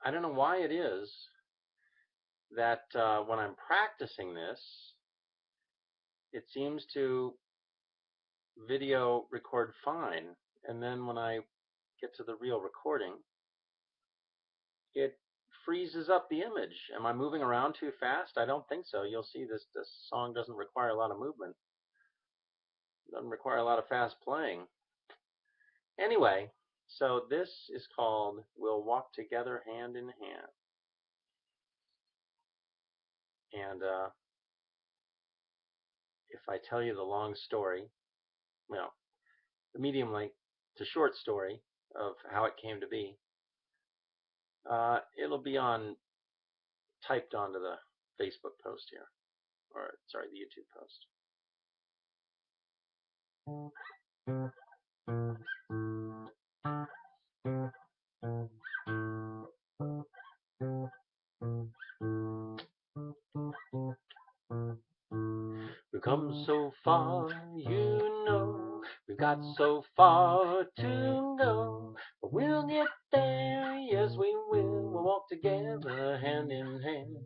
I don't know why it is that when I'm practicing this, it seems to video record fine, and then when I get to the real recording, it freezes up the image. Am I moving around too fast? I don't think so. You'll see this song doesn't require a lot of movement. It doesn't require a lot of fast playing. Anyway, so this is called We'll Walk Together Hand in Hand. And if I tell you the long story, well, the medium length to short story of how it came to be, it'll be typed onto the Facebook post here, or sorry, the YouTube post. We've come so far, you know, we've got so far to go, but we'll get there, yes we will. We'll walk together hand in hand,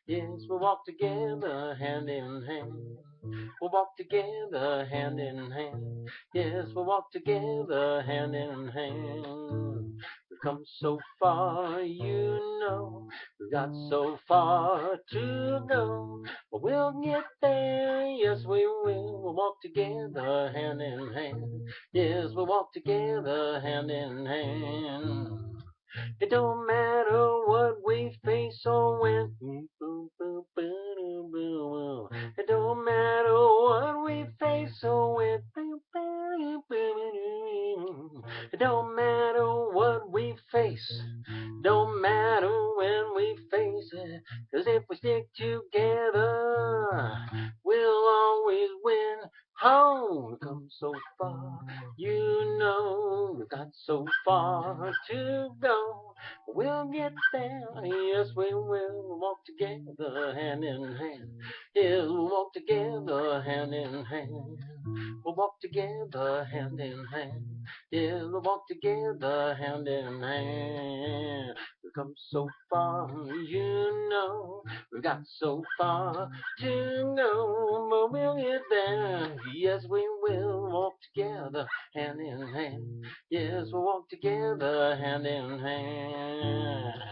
yes we'll walk together hand in hand. We'll walk together hand in hand, yes we'll walk together hand in hand. We've come so far, you know, we've got so far to go, but we'll get there, yes we will. We'll walk together hand in hand, yes we'll walk together hand in hand. It don't matter what we face or when. It don't matter what we face or when. It don't matter what we face. Don't matter when we face it. 'Cause if we stick together, we'll always win. Oh, we've come so far, you know, we've got so far to go. We'll get there, yes we will. We'll walk together hand in hand. Yes, we'll walk together hand in hand. We'll walk together hand in hand. Yes, we'll walk together hand in hand. We've come so far, you know, we've got so far to go, but we'll get there. Yes, we will walk together hand in hand. Yes, we'll walk together hand in hand.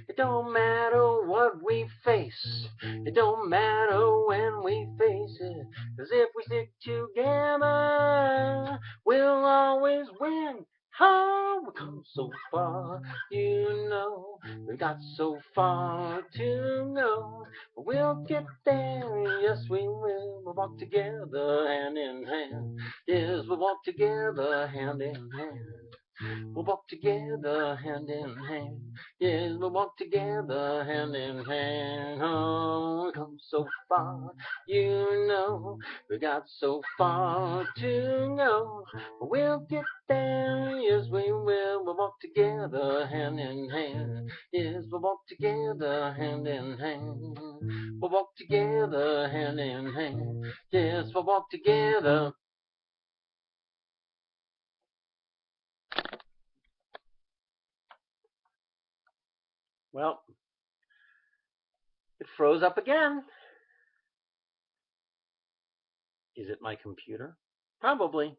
It don't matter what we face. It don't matter when we face it. 'Cause if we stick together, we'll always win. Oh, we've come so far, you know, we've got so far to go. We'll get there, yes we will. We'll walk together hand in hand. Yes, we'll walk together hand in hand. We'll walk together hand in hand. Yes, we'll walk together hand in hand. Oh, we've come so far, you know, we got so far to go. We'll get there, yes we will. We'll walk together hand in hand. Yes, we'll walk together hand in hand. We'll walk together hand in hand. Yes, we'll walk together. Well, it froze up again. Is it my computer? Probably.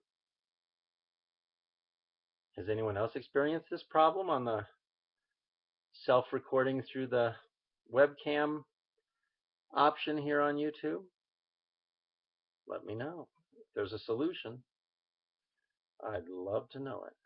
Has anyone else experienced this problem on the self-recording through the webcam option here on YouTube? Let me know. If there's a solution, I'd love to know it.